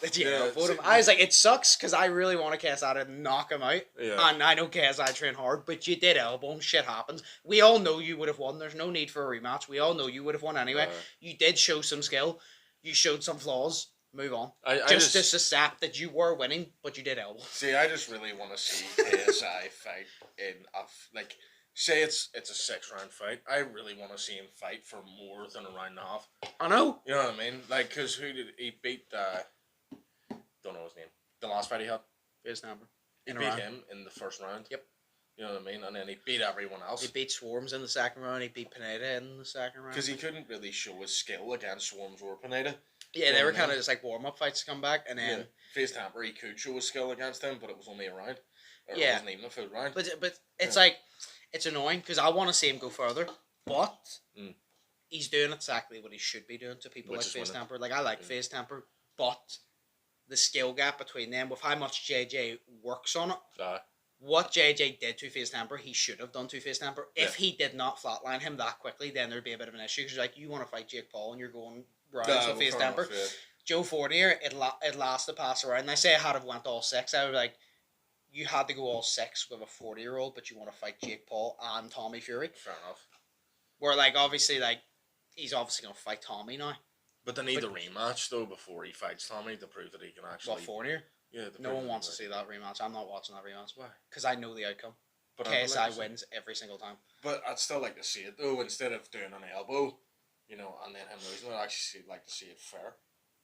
that you elbowed him. I was like, it sucks because I really want to KSI to knock him out. Yeah. And I know KSI train hard, but you did elbow him. Shit happens. We all know you would have won. There's no need for a rematch. We all know you would have won anyway. You did show some skill. You showed some flaws. Move on. I just accept that you were winning, but you did elbow. See, I just really want to see KSI fight in like, say it's a 6-round fight. I really want to see him fight for more than a round and a half. I know. You know what I mean? Like, cause who did he beat? Don't know his name. The last fight he had. His number. He beat him in the first round. Yep. You know what I mean? And then he beat everyone else. He beat Swarms in the second round. He beat Pineda in the second round. Because he couldn't really show his skill against Swarms or Pineda. Yeah, they were kind of just like warm-up fights to come back, and then... Face Tamper, he could show his skill against him, but it was only a round. Or it wasn't even a full round. But it's like, it's annoying, because I want to see him go further, but he's doing exactly what he should be doing to people like Face Tamper. Like, I like Face Tamper, but the skill gap between them, with how much JJ works on it, what JJ did to Face Tamper, he should have done to Face Tamper. If he did not flatline him that quickly, then there'd be a bit of an issue, because like, you want to fight Jake Paul, and you're going... rounds with Face Tamper. Joe Fournier, it lasted past around. And I say I had have went all 6. I was like, you had to go all 6 with a 40-year-old, but you want to fight Jake Paul and Tommy Fury. Fair enough. Where like obviously like he's obviously gonna fight Tommy now. But they need the rematch though before he fights Tommy to prove that he can actually. What, Fournier? Yeah. No one wants to see that rematch. I'm not watching that rematch. Why? Because I know the outcome. But KSI wins every single time. But I'd still like to see it though, instead of doing an elbow. You know, and then him losing, I'd actually like to see it fair.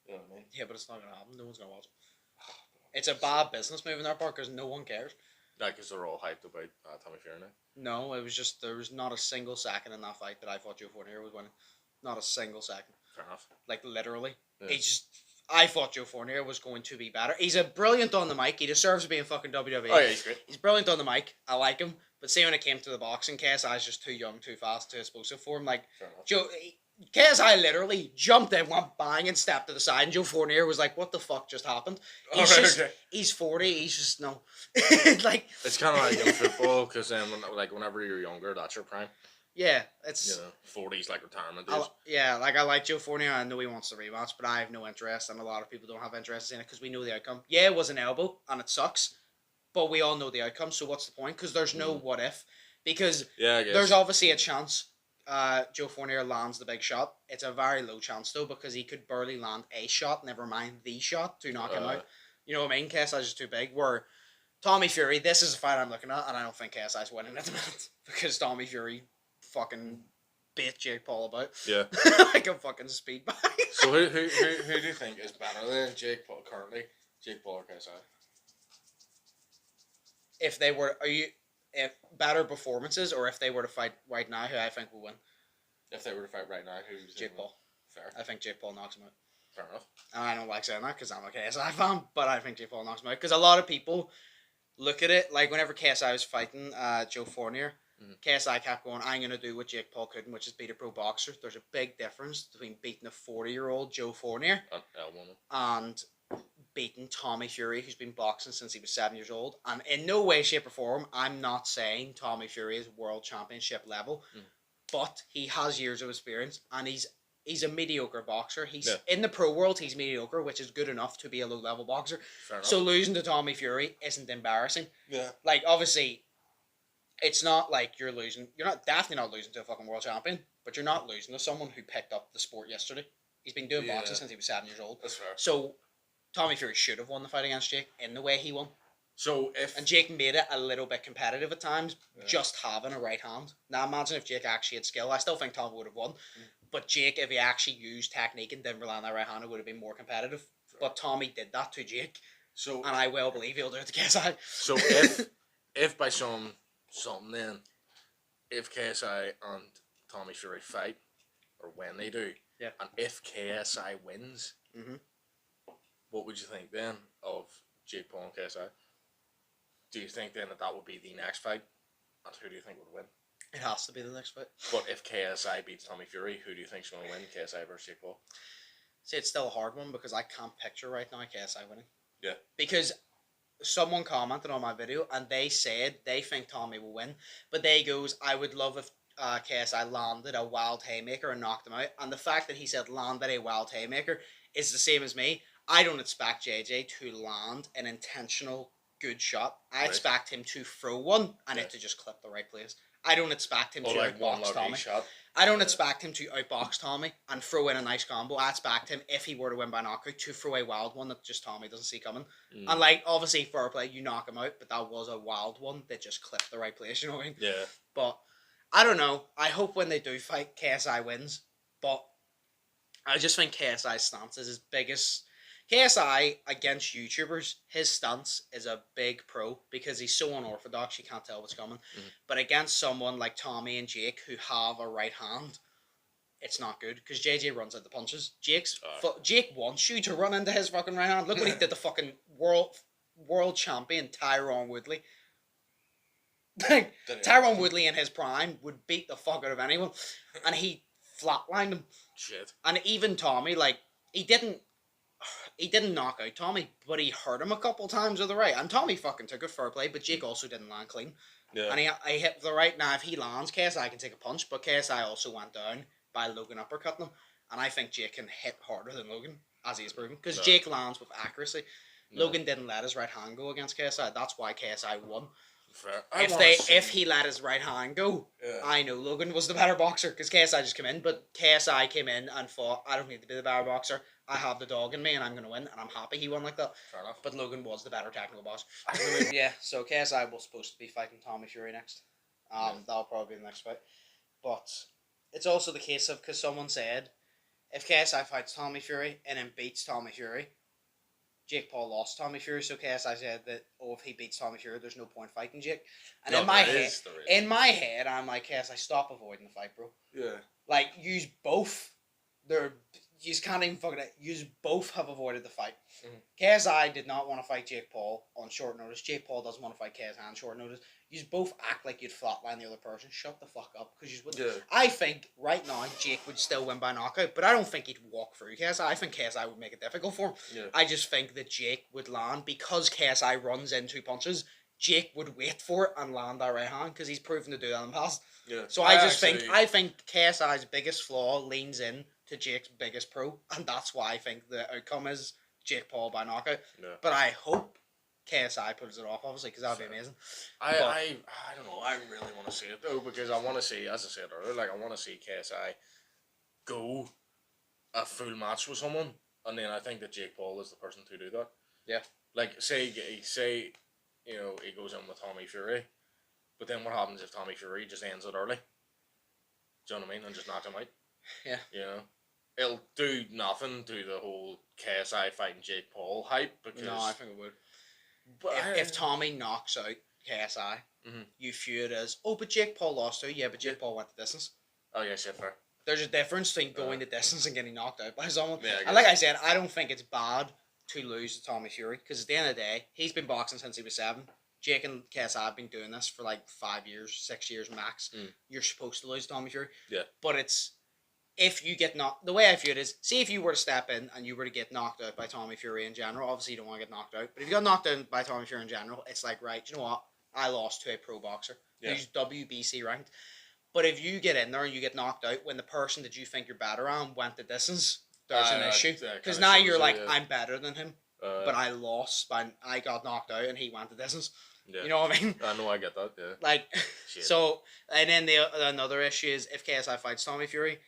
You know what I mean? Yeah, but it's not going to happen. No one's going to watch it. It's a bad business move in their part because no one cares. Yeah, because they're all hyped about Tommy Fury now. No, it was just, there was not a single second in that fight that I thought Joe Fournier was winning. Not a single second. Fair enough. Like, literally. Yeah. I thought Joe Fournier was going to be better. He's a brilliant on the mic. He deserves to be in fucking WWE. Oh, yeah, he's great. He's brilliant on the mic. I like him. But see, when it came to the boxing, KSI's just too young, too fast, too explosive for him. Like, KSI literally jumped in, went bang, and stepped to the side. And Joe Fournier was like, "What the fuck just happened?" He's 40. He's just no, like. It's kind of like in football because then, whenever you're younger, that's your prime. Yeah, it's 40's like retirement. I like Joe Fournier. I know he wants the rematch, but I have no interest, and a lot of people don't have interest in it because we know the outcome. Yeah, it was an elbow, and it sucks, but we all know the outcome. So what's the point? Because there's no what if. Because there's obviously a chance. Joe Fournier lands the big shot. It's a very low chance though because he could barely land a shot, never mind the shot to knock him out. You know what I mean? KSI's just too big. Where Tommy Fury, this is a fight I'm looking at, and I don't think KSI's winning at the minute because Tommy Fury fucking bit Jake Paul about. Yeah. Like a fucking speed bike. So who do you think is better than Jake Paul currently? Jake Paul or KSI? If they were, if better performances, or if they were to fight right now, who I think will win? If they were to fight right now, who? Jake Paul. Fair. I think Jake Paul knocks him out. Fair enough. And I don't like saying that because I'm a KSI fan, but I think Jake Paul knocks him out because a lot of people look at it like whenever KSI was fighting Joe Fournier, KSI kept going, "I'm gonna do what Jake Paul couldn't, which is beat a pro boxer." There's a big difference between beating a 40-year-old Joe Fournier and beating Tommy Fury, who's been boxing since he was 7 years old. And in no way, shape, or form, I'm not saying Tommy Fury is world championship level, but he has years of experience, and he's a mediocre boxer. He's in the pro world, he's mediocre, which is good enough to be a low-level boxer. So losing to Tommy Fury isn't embarrassing. Yeah. Like, obviously, it's not like you're losing. You're definitely not losing to a fucking world champion, but you're not losing to someone who picked up the sport yesterday. He's been doing boxing since he was 7 years old. That's fair. So Tommy Fury should have won the fight against Jake in the way he won. And Jake made it a little bit competitive at times, just having a right hand. Now imagine if Jake actually had skill. I still think Tommy would have won. But Jake, if he actually used technique and didn't rely on that right hand, it would have been more competitive. But Tommy did that to Jake. And I well believe he'll do it to KSI. So if by something then, if KSI and Tommy Fury fight, or when they do, and if KSI wins, what would you think then of Jake Paul and KSI? Do you think then that would be the next fight? And who do you think would win? It has to be the next fight. But if KSI beats Tommy Fury, who do you think's going to win, KSI versus Jake Paul? See, it's still a hard one because I can't picture right now KSI winning. Yeah. Because someone commented on my video and they said they think Tommy will win, but they goes, "I would love if KSI landed a wild haymaker and knocked him out." And the fact that he said landed a wild haymaker is the same as me. I don't expect JJ to land an intentional good shot. I expect him to throw one and it to just clip the right place. I don't expect him to outbox Tommy. I don't expect him to outbox Tommy and throw in a nice combo. I expect him, if he were to win by knockout, to throw a wild one that just Tommy doesn't see coming. And like, obviously, fair play, you knock him out, but that was a wild one that just clipped the right place, you know what I mean? Yeah. But I don't know. I hope when they do fight, KSI wins. But I just think KSI's stance is his biggest. KSI against YouTubers, his stance is a big pro because he's so unorthodox you can't tell what's coming. But against someone like Tommy and Jake who have a right hand, it's not good because JJ runs out the punches. Jake wants you to run into his fucking right hand. Look what he did to fucking world champion Tyron Woodley. Tyron Woodley in his prime would beat the fuck out of anyone, and he flatlined him. Shit. And even Tommy, like, he didn't knock out Tommy, but he hurt him a couple times with the right. And Tommy fucking took it fair play, but Jake also didn't land clean. Yeah. And he hit the right. Now, if he lands, KSI can take a punch, but KSI also went down by Logan uppercutting him. And I think Jake can hit harder than Logan, as he's proven. Because Jake lands with accuracy. Logan didn't let his right hand go against KSI. That's why KSI won. Fair. If he let his right hand go, I know Logan was the better boxer because KSI just came in, but KSI came in and thought, I don't need to be the better boxer. I have the dog in me and I'm going to win, and I'm happy he won like that. Fair enough. But Logan was the better technical boxer. Yeah, so KSI was supposed to be fighting Tommy Fury next. That'll probably be the next fight. But it's also the case of, because someone said, if KSI fights Tommy Fury and then beats Tommy Fury, Jake Paul lost Tommy Fury, so KSI said that, if he beats Tommy Fury, there's no point fighting Jake. And in my head, I'm like, KSI, stop avoiding the fight, bro. Yeah. Like, use both. You can't even fucking it. You both have avoided the fight. KSI did not want to fight Jake Paul on short notice. Jake Paul doesn't want to fight KSI on short notice. You both act like you'd flatline the other person. Shut the fuck up, because you would. Yeah. I think right now Jake would still win by knockout, but I don't think he'd walk through KSI. I think KSI would make it difficult for him. Yeah. I just think that Jake would land because KSI runs in two punches. Jake would wait for it and land that right hand because he's proven to do that in the past. Yeah. So I think KSI's biggest flaw leans in to Jake's biggest pro, and that's why I think the outcome is Jake Paul by knockout. Yeah. But I hope KSI pulls it off, obviously, because that'd be amazing. I don't know. I really want to see it though, because I want to see, as I said earlier, like I want to see KSI go a full match with someone, and then I think that Jake Paul is the person to do that. Yeah. Like say you know, he goes in with Tommy Fury, but then what happens if Tommy Fury just ends it early? Do you know what I mean? And just knock him out. Yeah. You know, it'll do nothing to the whole KSI fighting Jake Paul hype, because no, I think it would. But if Tommy knocks out KSI, you view it as, but Jake Paul lost too. Yeah, but Jake Paul went the distance. Oh yeah, shit, fair. There's a difference between going the distance and getting knocked out by someone. Yeah, and like I said, I don't think it's bad to lose to Tommy Fury, because at the end of the day, he's been boxing since he was 7. Jake and KSI have been doing this for like 5 years, 6 years max. You're supposed to lose to Tommy Fury. Yeah. But it's, if you get knocked, the way I view it is, see if you were to step in and you were to get knocked out by Tommy Fury in general, obviously you don't want to get knocked out, but if you got knocked out by Tommy Fury in general, it's like, right, you know what, I lost to a pro boxer who's WBC ranked. But if you get in there and you get knocked out when the person that you think you're better on went the distance, there's an issue. Because now you're like, I'm better than him, but I lost, I got knocked out and he went the distance. Yeah. You know what I mean? I know, I get that, yeah. Like, so, and then another issue is, if KSI fights Tommy Fury,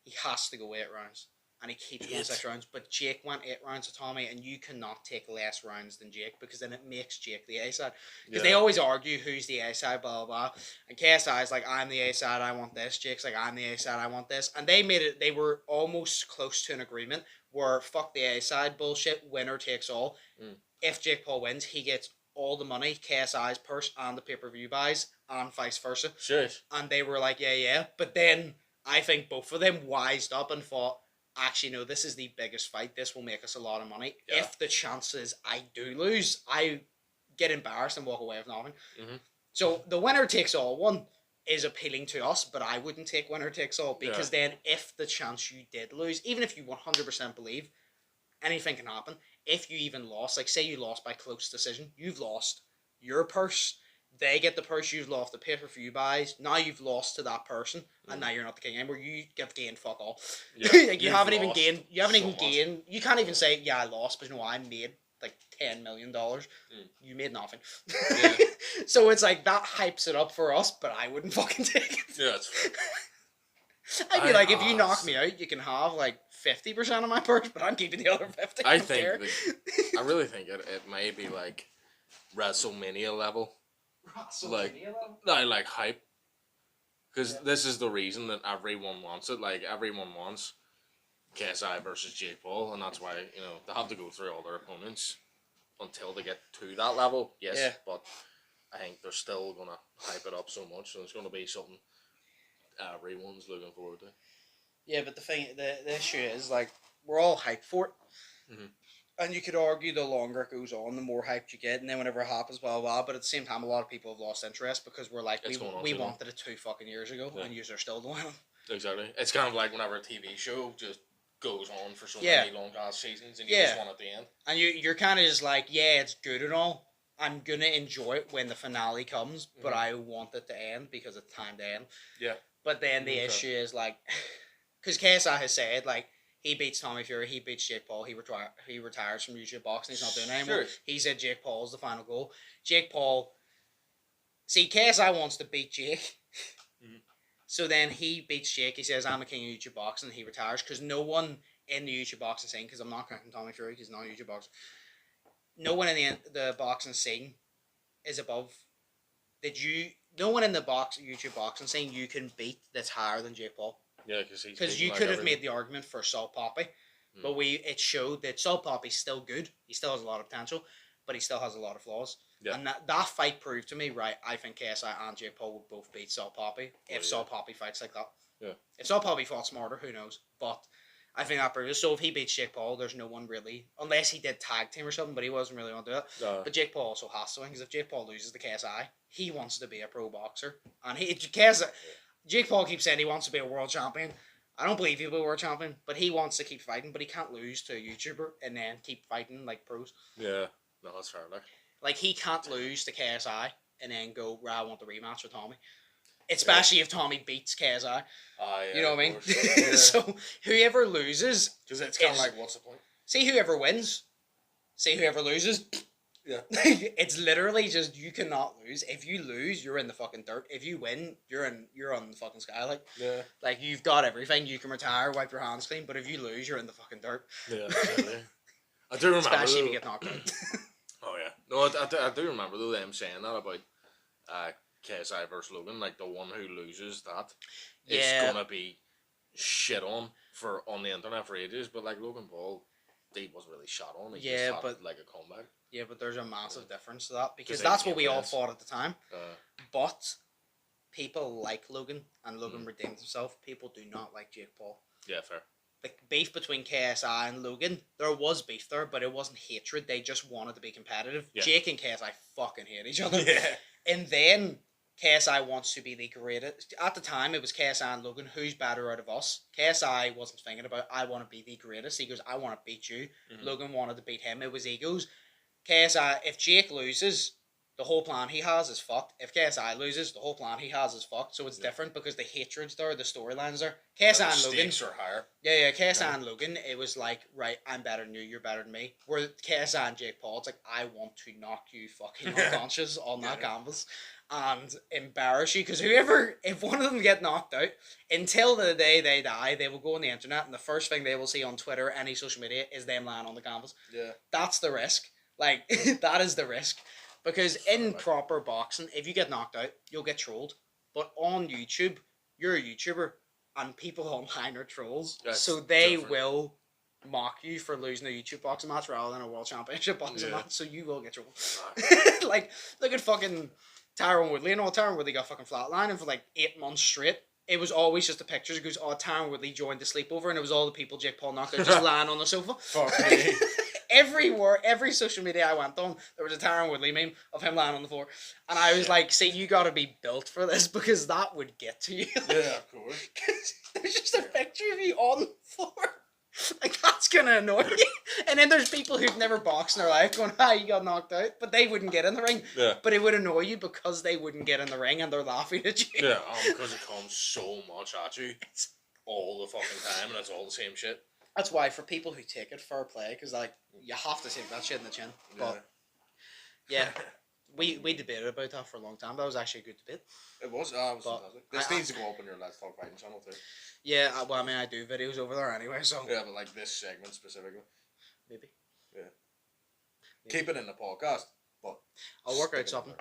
he has to go 8 rounds. And he keeps going 6 rounds. But Jake went 8 rounds to Tommy, and you cannot take less rounds than Jake, because then it makes Jake the A side. Because they always argue who's the A side, blah, blah, blah. And KSI is like, I'm the A side, I want this. Jake's like, I'm the A side, I want this. And they were almost close to an agreement where, fuck the A side bullshit, winner takes all. If Jake Paul wins, he gets all the money, KSI's purse and the pay-per-view buys, and vice versa. Sure. And they were like, yeah. But then I think both of them wised up and thought, actually, no, this is the biggest fight. This will make us a lot of money. Yeah. If the chances I do lose, I get embarrassed and walk away with nothing. So the winner takes all one is appealing to us, but I wouldn't take winner takes all, because then if the chance you did lose, even if you 100% believe, anything can happen. If you even lost, like say you lost by close decision, you've lost your purse, they get the purse, you've lost the pay-per-view buys. Now you've lost to that person, and now you're not the king anymore. You get gained fuck all. Yeah, like you haven't even gained. You haven't even much. gained. You can't even say, yeah, I lost, but you know I made like $10 million. You made nothing. Yeah. So it's like that hypes it up for us, but I wouldn't fucking take it. Yeah, that's fair. I'd be like, if you knock me out, you can have like 50% of my purse, but I'm keeping the other 50. I really think it may be like WrestleMania level. Like hype. Because this is the reason that everyone wants it. Like, everyone wants KSI versus Jake Paul, and that's why, you know, they have to go through all their opponents until they get to that level. Yes, yeah. But I think they're still going to hype it up so much, so it's going to be something everyone's looking forward to. Yeah, but the issue is, like, we're all hyped for it. Mm-hmm. And you could argue the longer it goes on, the more hyped you get, and then whenever it happens, blah, blah, blah. But at the same time, a lot of people have lost interest because we're like, we wanted it 2 fucking years ago, and yous are still doing it. Exactly. It's kind of like whenever a TV show just goes on for so many long-ass seasons, and you just want it to end. And you're kind of just like, yeah, it's good and all. I'm going to enjoy it when the finale comes, but I want it to end because it's time to end. Yeah. But then the issue is, like, because KSI has said, like, he beats Tommy Fury, he beats Jake Paul, he retires from YouTube boxing, he's not doing it anymore. Sure. He said Jake Paul is the final goal. Jake Paul, see, KSI wants to beat Jake. So then he beats Jake, he says, I'm a king of YouTube boxing, and he retires, because no one in the YouTube boxing scene, because I'm not counting Tommy Fury, he's not a YouTube boxer, no one in the boxing scene is above, no one in the YouTube boxing scene you can beat that's higher than Jake Paul. Yeah, because you could have made the argument for Salt Poppy, but it showed that Salt Poppy's still good. He still has a lot of potential, but he still has a lot of flaws. Yeah. And that fight proved to me, right, I think KSI and Jake Paul would both beat Salt Poppy if Salt Poppy fights like that. Yeah. If Salt Poppy fought smarter, who knows? But I think that proves it. So if he beats Jake Paul, there's no one really, unless he did tag team or something, but he wasn't really going to do it. But Jake Paul also has to win, because if Jake Paul loses to KSI, he wants to be a pro boxer. And Jake Paul keeps saying he wants to be a world champion. I don't believe he'll be a world champion, but he wants to keep fighting, but he can't lose to a YouTuber and then keep fighting like pros. Yeah, no, that's fair enough. Like, he can't lose to KSI and then go, right, I want the rematch with Tommy. Especially if Tommy beats KSI. Yeah, you know what I mean? Yeah. So, whoever loses... Because it's kind of like, what's the point? See whoever wins. See whoever loses. Yeah. It's literally just, you cannot lose. If you lose, you're in the fucking dirt. If you win, you're on the fucking sky. Like, you've got everything. You can retire, wipe your hands clean, but if you lose, you're in the fucking dirt. Yeah, exactly. I do remember. Especially if you get knocked out. Oh, yeah. No, I do remember, though, them saying that about KSI versus Logan. Like, the one who loses that is going to be shit on the internet for ages. But, like, Logan Paul, he wasn't really shot on. He just had, like, a comeback. Yeah, but there's a massive difference to that, because that's what we all thought at the time. But people like Logan, and Logan redeemed himself. People do not like Jake Paul. Yeah, fair. The beef between KSI and Logan, there was beef there, but it wasn't hatred. They just wanted to be competitive. Yeah. Jake and KSI fucking hate each other. Yeah. And then KSI wants to be the greatest. At the time, it was KSI and Logan. Who's better out of us? KSI wasn't thinking about, I want to be the greatest. He goes, I want to beat you. Logan wanted to beat him. It was egos. KSI, if Jake loses, the whole plan he has is fucked. If KSI loses, the whole plan he has is fucked. So it's different because the hatred's there, the storylines there. KSI and Logan. Stakes are higher. Yeah, KSI and Logan, it was like, right, I'm better than you, you're better than me. Where KSI and Jake Paul, it's like, I want to knock you fucking unconscious on that canvas and embarrass you. Because if one of them get knocked out, until the day they die, they will go on the internet and the first thing they will see on Twitter, any social media, is them lying on the canvas. Yeah. That's the risk. Like, that is the risk. Because in proper boxing, if you get knocked out, you'll get trolled. But on YouTube, you're a YouTuber, and people online are trolls. So they will mock you for losing a YouTube boxing match rather than a world championship boxing match. So you will get trolled. Like, look at fucking Tyron Woodley and all. Tyron Woodley got fucking flatlined for like 8 months straight. It was always just the pictures. It goes, Tyron Woodley joined the sleepover, and it was all the people Jake Paul knocked out just lying on the sofa. Fuck me. Every social media I went on, there was a Tyron Woodley meme of him lying on the floor. And I was like, see, you gotta be built for this, because that would get to you. Yeah, of course. There's just a picture of you on the floor. Like, that's gonna annoy you. And And then there's people who've never boxed in their life going, you got knocked out. But they wouldn't get in the ring. Yeah. But it would annoy you because they wouldn't get in the ring and they're laughing at you. Yeah, because it comes so much at you all the fucking time and it's all the same shit. That's why for people who take it, fair play, because like you have to take that shit in the chin. But yeah, we debated about that for a long time. That was actually a good debate. It was fantastic. This needs to go up on your Let's Talk Fighting channel too. Yeah, well, I mean, I do videos over there anyway, so yeah, but like this segment specifically, maybe. Yeah. Keep it in the podcast, but I'll work out something.